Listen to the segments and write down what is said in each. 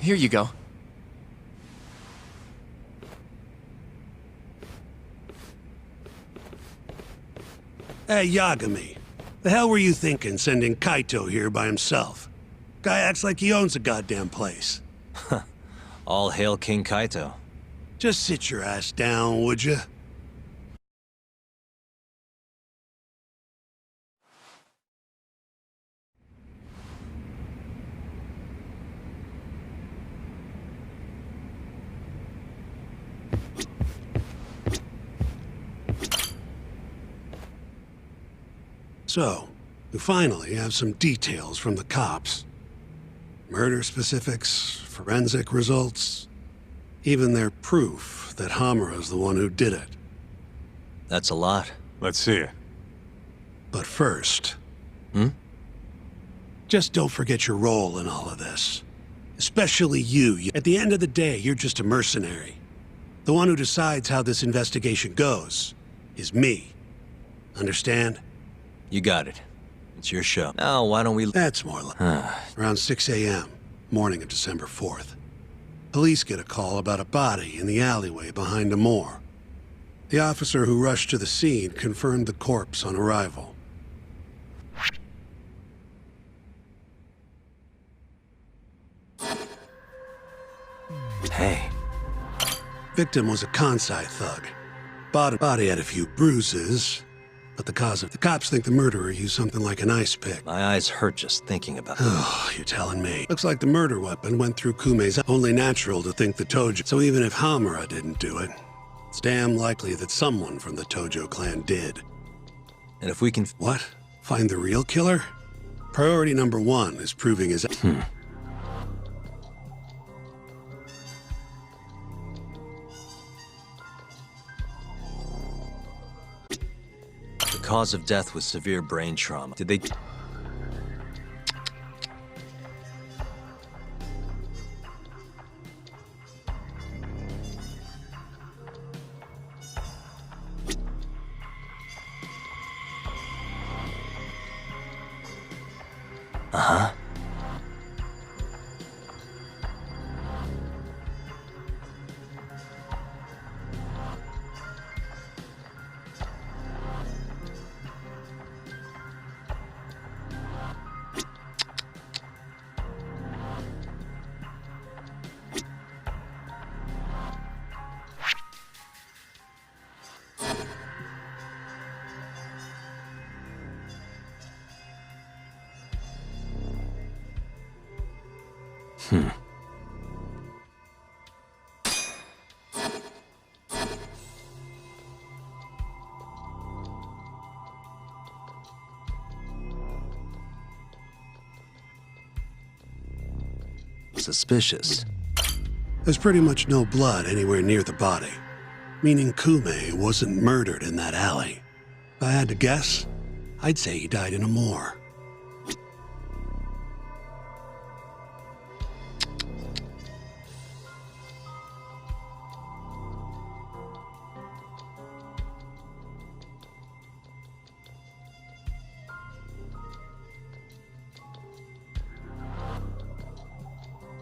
Here you go. Hey, Yagami. The hell were you thinking sending Kaito here by himself? Guy acts like he owns the goddamn place. All hail King Kaito. Just sit your ass down, would you? So, we finally have some details from the cops. Murder specifics, forensic results, even their proof that Hamura's the one who did it. That's a lot. Let's see it. But first... Just don't forget your role in all of this. Especially you. At the end of the day, you're just a mercenary. The one who decides how this investigation goes is me. Understand? You got it. It's your show. Now, why don't we... That's more like... Around 6 a.m., morning of December 4th. Police get a call about a body in the alleyway behind a moor. The officer who rushed to the scene confirmed the corpse on arrival. Hey. Victim was a Kansai thug. Body had a few bruises, but the cops think the murderer used something like an ice pick. My eyes hurt just thinking about it. Oh, you're telling me. Looks like the murder weapon went through Kumei's. Only natural to think the Tojo. So even if Hamura didn't do it, it's damn likely that someone from the Tojo clan did. And if we can... What? Find the real killer? Priority number 1 is proving his... The cause of death was severe brain trauma. Did they... Uh-huh. Suspicious. There's pretty much no blood anywhere near the body, meaning Kumei wasn't murdered in that alley. If I had to guess, I'd say he died in a moor.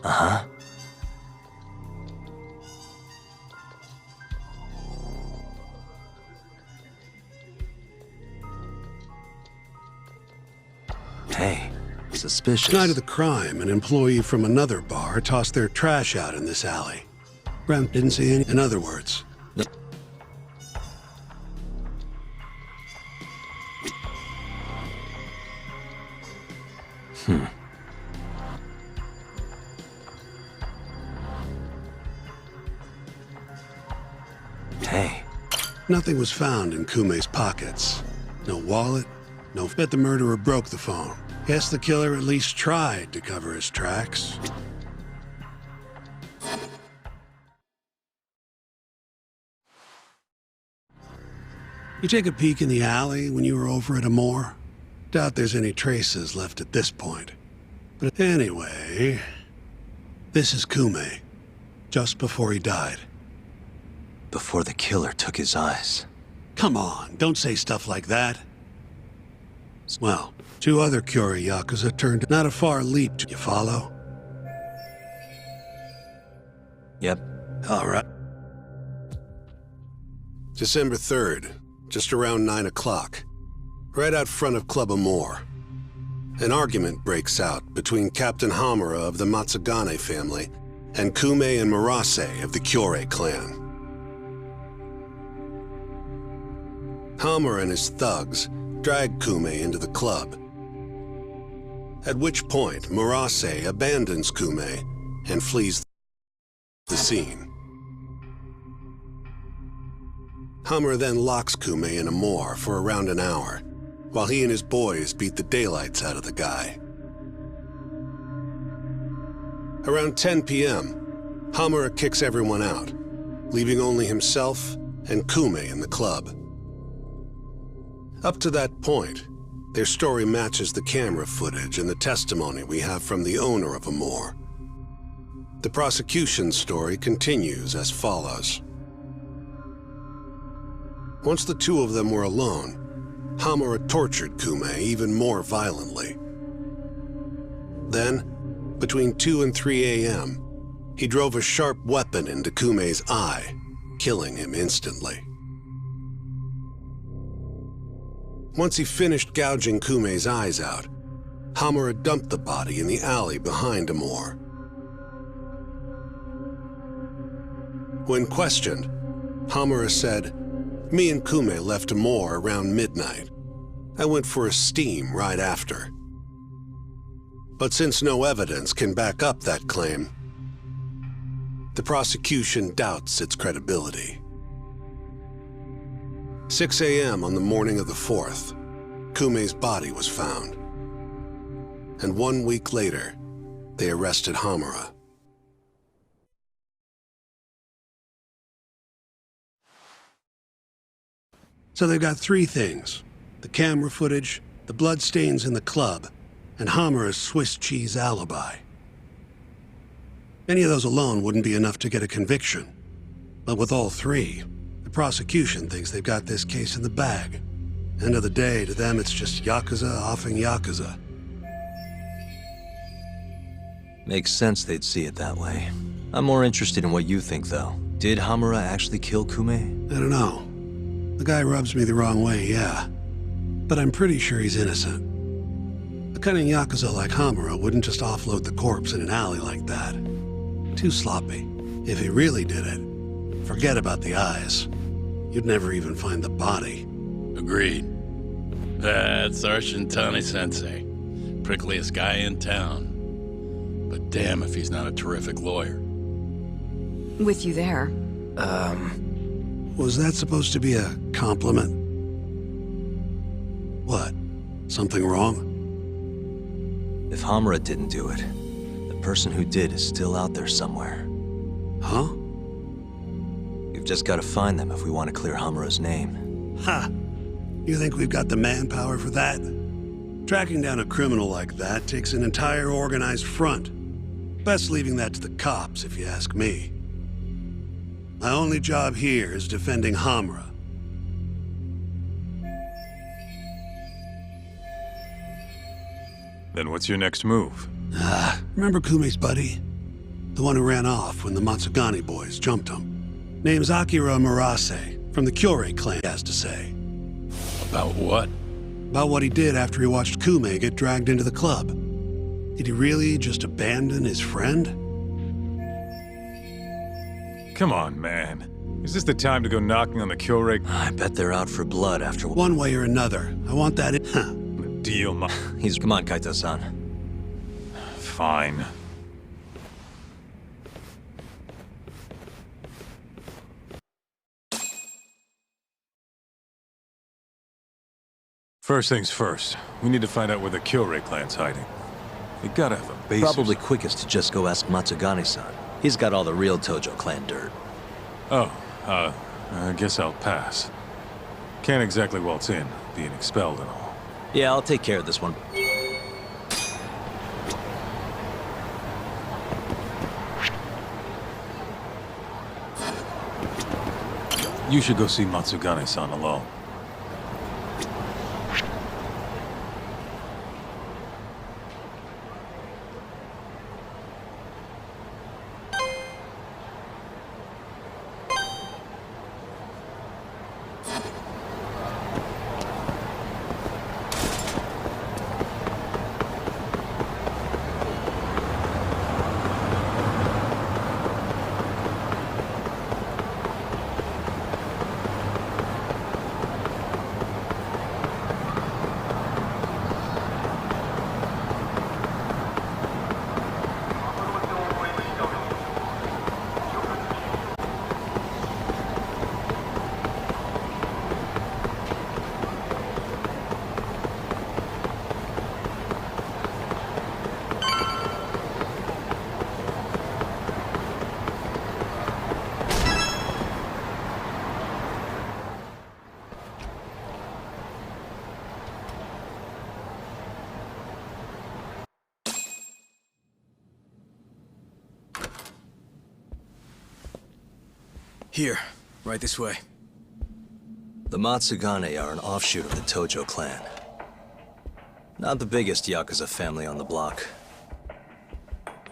Uh-huh. Hey, suspicious. Night of the crime, an employee from another bar tossed their trash out in this alley. Brent didn't see any. In other words, No. Hey. nothing was found in Kumei's pockets. No wallet, no... Bet the murderer broke the phone. Guess the killer at least tried to cover his tracks. You take a peek in the alley when you were over at Amore? Doubt there's any traces left at this point. But anyway... This is Kumei. Just before he died. Before the killer took his eyes. Come on, don't say stuff like that. Well, 2 other Kyori Yakuza turned... Not a far leap, you follow? Yep. All right. December 3rd, just around 9 o'clock, right out front of Club Amor. An argument breaks out between Captain Hamura of the Matsugane family and Kume and Murase of the Kyorei clan. Hamura and his thugs drag Kume into the club, at which point Murase abandons Kume and flees the scene. Hamura then locks Kume in a moor for around an hour, while he and his boys beat the daylights out of the guy. Around 10 p.m., Hamura kicks everyone out, leaving only himself and Kume in the club. Up to that point, their story matches the camera footage and the testimony we have from the owner of Amor. The prosecution's story continues as follows. Once the two of them were alone, Hamura tortured Kume even more violently. Then, between 2 and 3 a.m., he drove a sharp weapon into Kume's eye, killing him instantly. Once he finished gouging Kume's eyes out, Hamura dumped the body in the alley behind Amor. When questioned, Hamura said, "Me and Kume left Amor around midnight. I went for a steam right after." But since no evidence can back up that claim, the prosecution doubts its credibility. 6 a.m. on the morning of the 4th, Kume's body was found. And 1 week later, they arrested Hamura. So they've got three things: the camera footage, the bloodstains in the club, and Hamura's Swiss cheese alibi. Any of those alone wouldn't be enough to get a conviction. But with all three, the prosecution thinks they've got this case in the bag. End of the day, to them it's just Yakuza offing Yakuza. Makes sense they'd see it that way. I'm more interested in what you think, though. Did Hamura actually kill Kume? I don't know. The guy rubs me the wrong way, yeah. But I'm pretty sure he's innocent. A cunning Yakuza like Hamura wouldn't just offload the corpse in an alley like that. Too sloppy. If he really did it, forget about the eyes. You'd never even find the body. Agreed. That's our Shintani-sensei. Prickliest guy in town. But damn if he's not a terrific lawyer. With you there. Was that supposed to be a compliment? What? Something wrong? If Hamura didn't do it, the person who did is still out there somewhere. Huh? We've just got to find them if we want to clear Hamura's name. Ha! You think we've got the manpower for that? Tracking down a criminal like that takes an entire organized front. Best leaving that to the cops, if you ask me. My only job here is defending Hamura. Then what's your next move? Remember Kume's buddy? The one who ran off when the Matsugane boys jumped him. Name's Akira Murase, from the Kyorei clan, he has to say. About what? About what he did after he watched Kume get dragged into the club. Did he really just abandon his friend? Come on, man. Is this the time to go knocking on the Kyorei? I bet they're out for blood after One way or another. I want that Deal, Come on, Kaito-san. Fine. First things first, we need to find out where the Kyorei clan's hiding. They gotta have a base. Probably quickest to just go ask Matsugane-san. He's got all the real Tojo clan dirt. Oh, I guess I'll pass. Can't exactly waltz in, being expelled and all. Yeah, I'll take care of this one. You should go see Matsugane-san alone. Here, right this way. The Matsugane are an offshoot of the Tojo clan. Not the biggest Yakuza family on the block.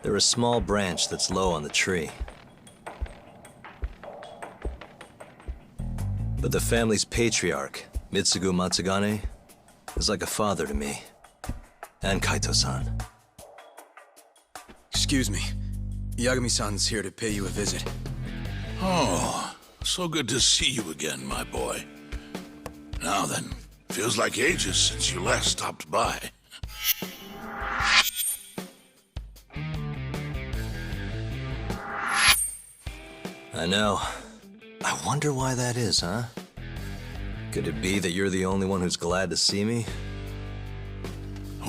They're a small branch that's low on the tree. But the family's patriarch, Mitsugu Matsugane, is like a father to me. And Kaito-san. Excuse me. Yagami-san's here to pay you a visit. Oh, so good to see you again, my boy. Now then, feels like ages since you last stopped by. I know. I wonder why that is, huh? Could it be that you're the only one who's glad to see me?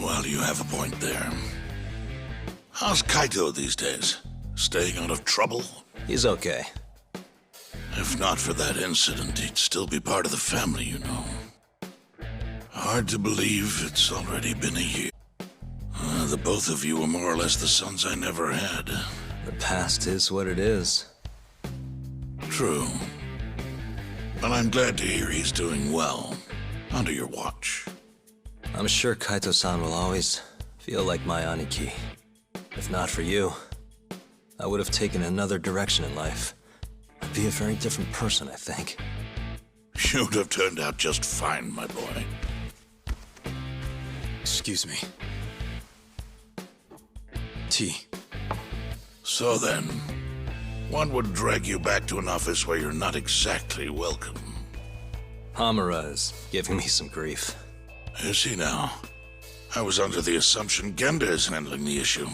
Well, you have a point there. How's Kaito these days? Staying out of trouble? He's okay. If not for that incident, he'd still be part of the family, you know. Hard to believe it's already been a year. The both of you are more or less the sons I never had. The past is what it is. True. But I'm glad to hear he's doing well. Under your watch. I'm sure Kaito-san will always feel like my Aniki. If not for you, I would have taken another direction in life. I'd be a very different person, I think. You'd have turned out just fine, my boy. Excuse me. Tea. So then, one would drag you back to an office where you're not exactly welcome. Hamura is giving me some grief. Is he now? I was under the assumption Genda is handling the issue.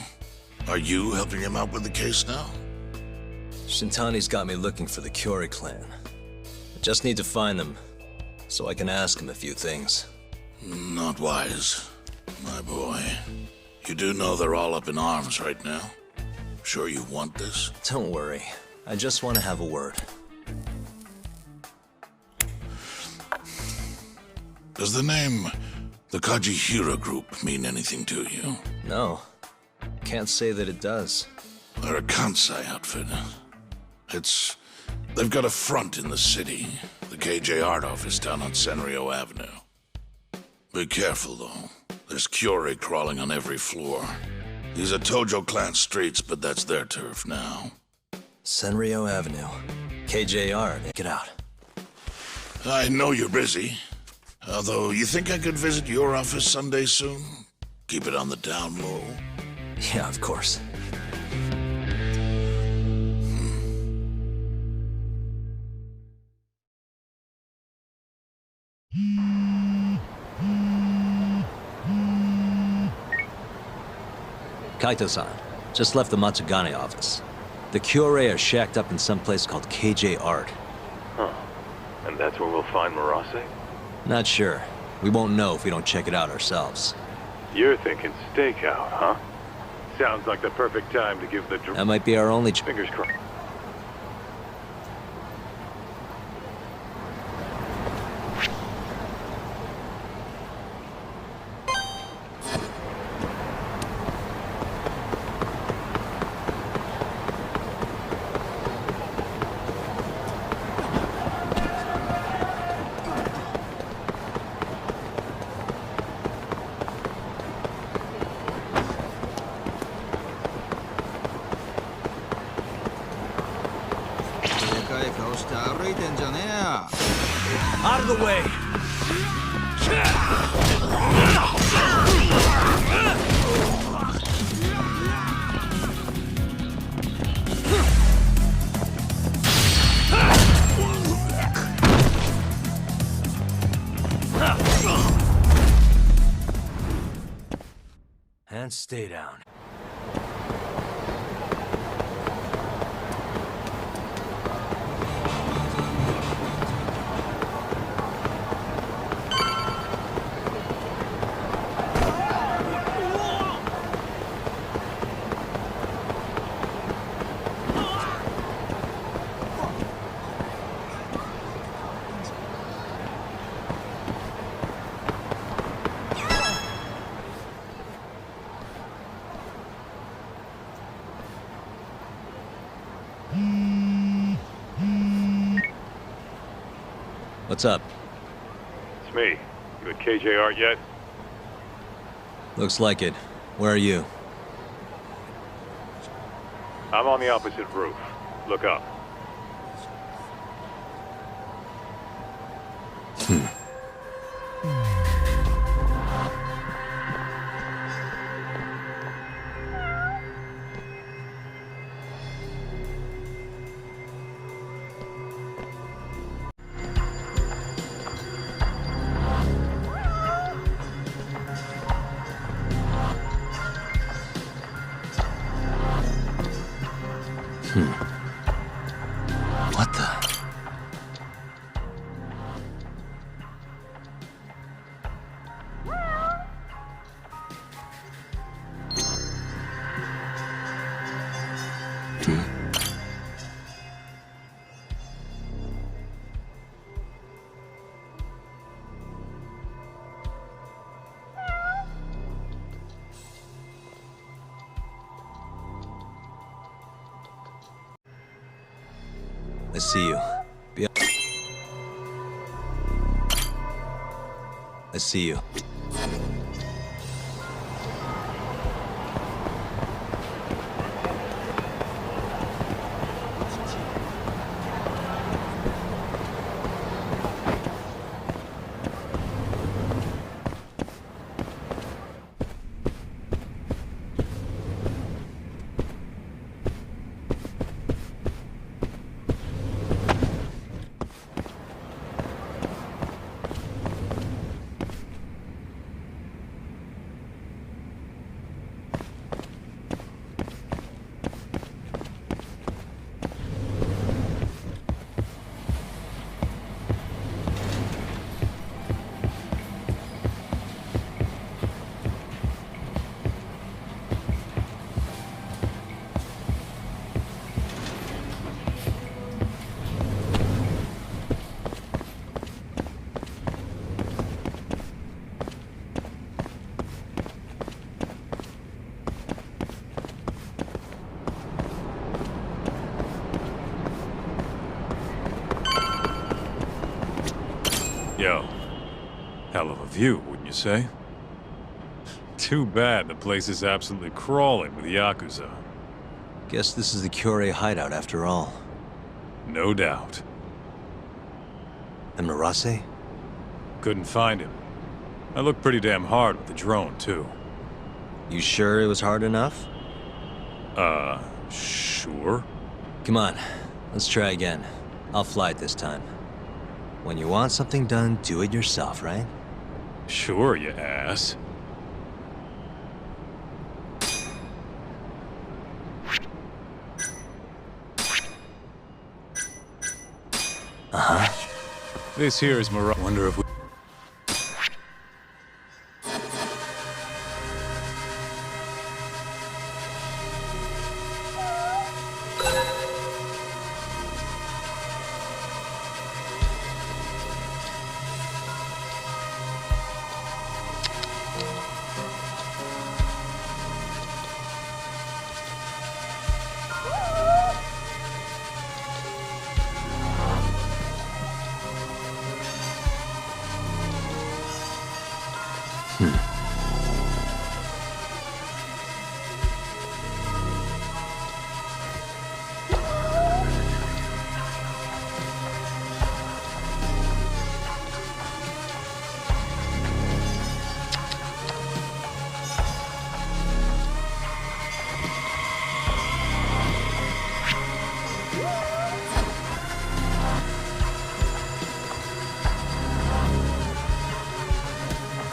Are you helping him out with the case now? Shintani's got me looking for the Kyori clan. I just need to find them, so I can ask him a few things. Not wise, my boy. You do know they're all up in arms right now? Sure you want this? Don't worry. I just want to have a word. Does the name the Kajihira Group mean anything to you? No. Can't say that it does. They're a Kansai outfit. They've got a front in the city. The KJ Art office down on Senryo Avenue. Be careful, though. There's Kyori crawling on every floor. These are Tojo clan streets, but that's their turf now. Senryo Avenue. KJR, get out. I know you're busy. Although, you think I could visit your office someday soon? Keep it on the down low. Yeah, of course. Kaito-san, just left the Matsugane office. The Kyore are shacked up in some place called KJ Art. Huh. And that's where we'll find Murase? Not sure. We won't know if we don't check it out ourselves. You're thinking stakeout, huh? Sounds like the perfect time to give the That might be our only fingers crossed. Out of the way! And stay down. What's up? It's me. You at KJ Art yet? Looks like it. Where are you? I'm on the opposite roof. Look up. What the? I see you. I see you. Yo, hell of a view, wouldn't you say? Too bad the place is absolutely crawling with Yakuza. Guess this is the Kyorei hideout after all. No doubt. And Marase? Couldn't find him. I looked pretty damn hard with the drone, too. You sure it was hard enough? Sure. Come on, let's try again. I'll fly it this time. When you want something done, do it yourself, right? Sure, you ass. This here is Wonder if we...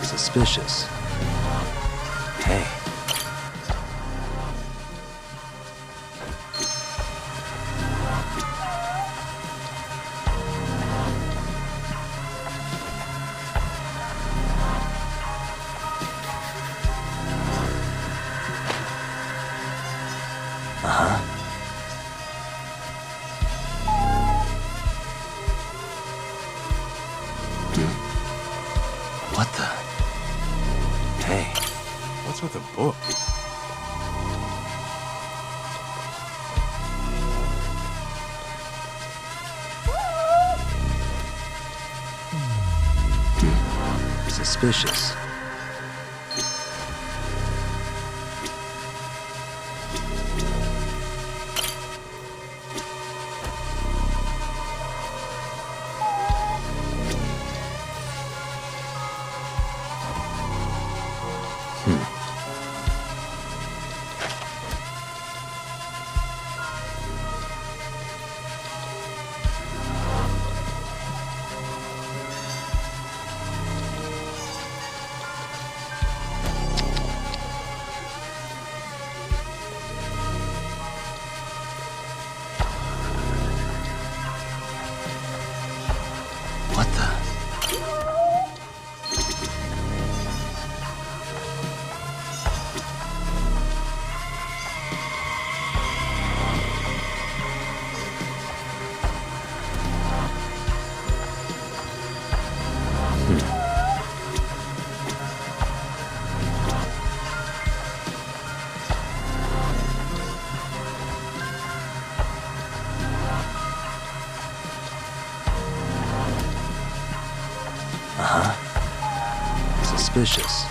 Suspicious. Hey. What the? Suspicious. What the? Suspicious.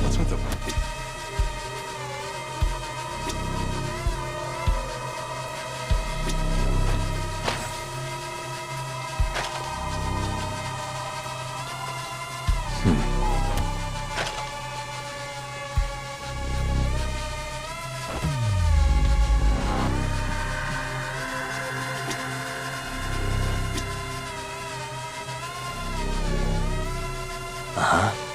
What's with them? Uh-huh.